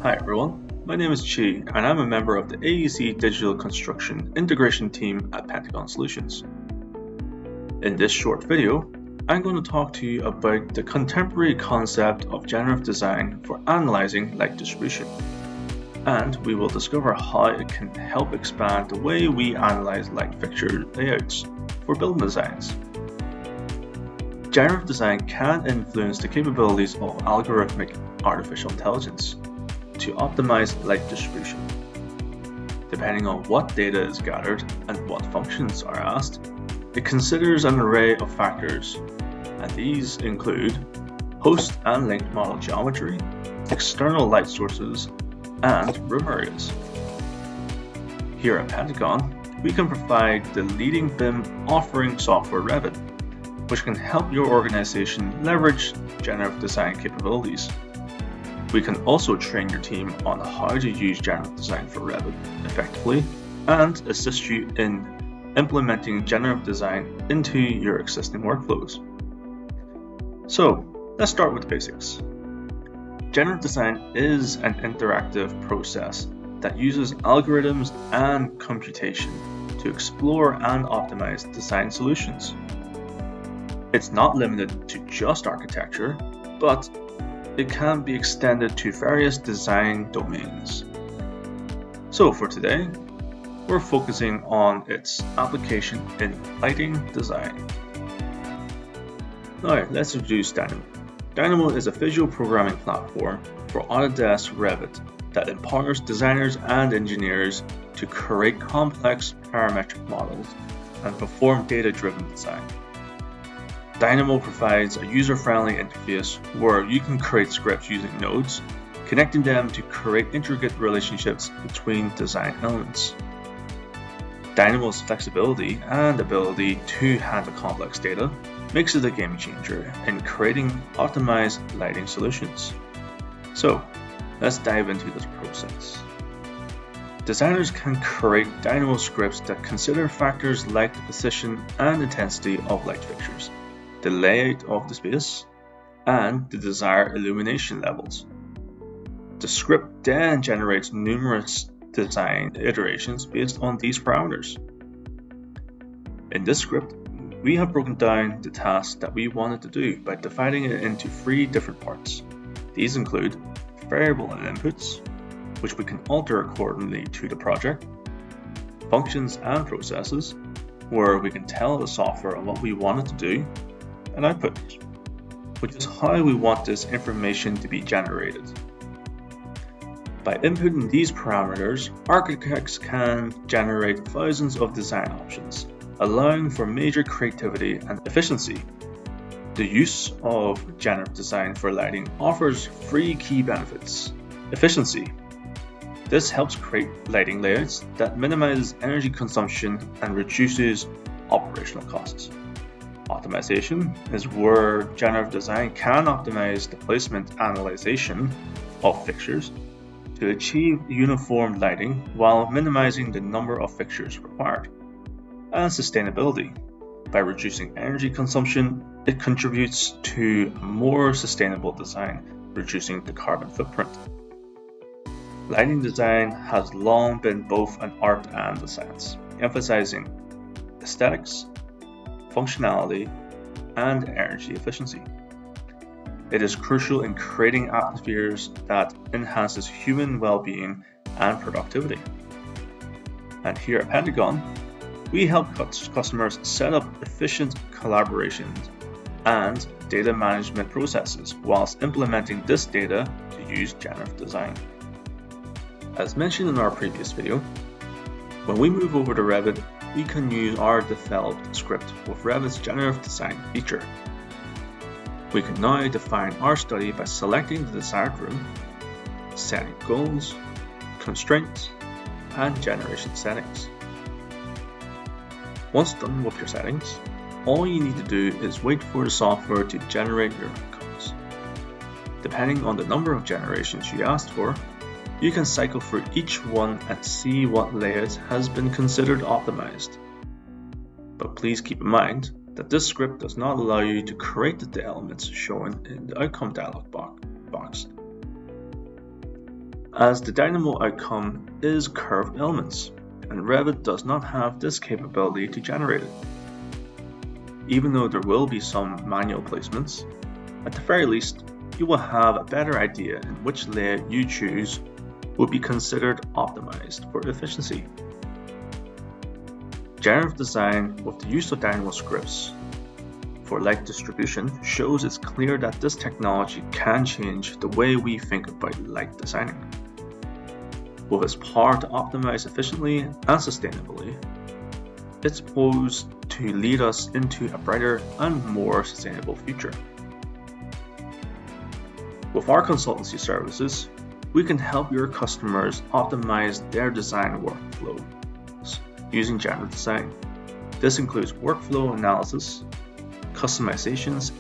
Hi everyone, my name is Chi and I'm a member of the AEC Digital Construction Integration team at Pentagon Solutions. In this short video, I'm going to talk to you about the contemporary concept of generative design for analyzing light distribution. And we will discover how it can help expand the way we analyze light fixture layouts for building designs. Generative design can influence the capabilities of algorithmic artificial intelligence to optimize light distribution. Depending on what data is gathered and what functions are asked, it considers an array of factors, and these include host and linked model geometry, external light sources, and room areas. Here at Pentagon, we can provide the leading BIM offering software Revit, which can help your organization leverage generative design capabilities. We can also train your team on how to use generative design for Revit effectively and assist you in implementing generative design into your existing workflows. So, let's start with the basics. Generative design is an interactive process that uses algorithms and computation to explore and optimize design solutions. It's not limited to just architecture, but it can be extended to various design domains. So for today, we're focusing on its application in lighting design. Now, let's introduce Dynamo. Dynamo is a visual programming platform for Autodesk Revit that empowers designers and engineers to create complex parametric models and perform data-driven design. Dynamo provides a user-friendly interface where you can create scripts using nodes, connecting them to create intricate relationships between design elements. Dynamo's flexibility and ability to handle complex data makes it a game changer in creating optimized lighting solutions. So, let's dive into this process. Designers can create Dynamo scripts that consider factors like the position and intensity of light fixtures, the layout of the space, and the desired illumination levels. The script then generates numerous design iterations based on these parameters. In this script, we have broken down the tasks that we wanted to do by dividing it into 3 different parts. These include variable inputs, which we can alter accordingly to the project, functions and processes, where we can tell the software what we want it to do, and output, which is how we want this information to be generated. By inputting these parameters, architects can generate thousands of design options, allowing for major creativity and efficiency. The use of generative design for lighting offers 3 key benefits. Efficiency. This helps create lighting layouts that minimizes energy consumption and reduces operational costs. Optimization is where generative design can optimize the placement and analyzation of fixtures to achieve uniform lighting while minimizing the number of fixtures required. And sustainability. By reducing energy consumption, it contributes to a more sustainable design, reducing the carbon footprint. Lighting design has long been both an art and a science, emphasizing aesthetics, functionality, and energy efficiency. It is crucial in creating atmospheres that enhances human well-being and productivity. And here at Pentagon, we help customers set up efficient collaborations and data management processes whilst implementing this data to use generative design. As mentioned in our previous video, when we move over to Revit, we can use our developed script with Revit's generative design feature. We can now define our study by selecting the desired room, setting goals, constraints, and generation settings. Once done with your settings, all you need to do is wait for the software to generate your outcomes. Depending on the number of generations you asked for, you can cycle through each one and see what layout has been considered optimized. But please keep in mind that this script does not allow you to create the elements shown in the outcome dialog box. as the Dynamo outcome is curved elements, and Revit does not have this capability to generate it. Even though there will be some manual placements, at the very least, you will have a better idea in which layout you choose will be considered optimized for efficiency. Generative design with the use of Dynamo scripts for light distribution shows it's clear that this technology can change the way we think about light designing. With its power to optimize efficiently and sustainably, it's posed to lead us into a brighter and more sustainable future. With our consultancy services, we can help your customers optimize their design workflows using generative design. This includes workflow analysis, customizations,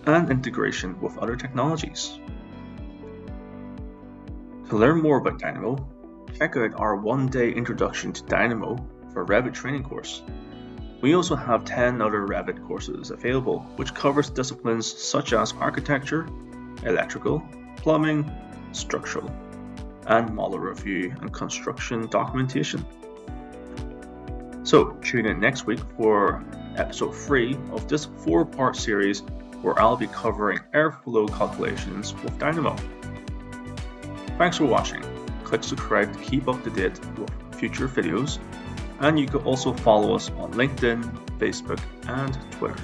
and integration with other technologies. To learn more about Dynamo, check out our one-day Introduction to Dynamo for Revit training course. We also have 10 other Revit courses available, which covers disciplines such as architecture, electrical, plumbing, structural, and model review and construction documentation. So tune in next week for episode 3 of this 4-part series where I'll be covering airflow calculations with Dynamo. Thanks for watching. Click subscribe to keep up to date with future videos, and you can also follow us on LinkedIn, Facebook, and Twitter.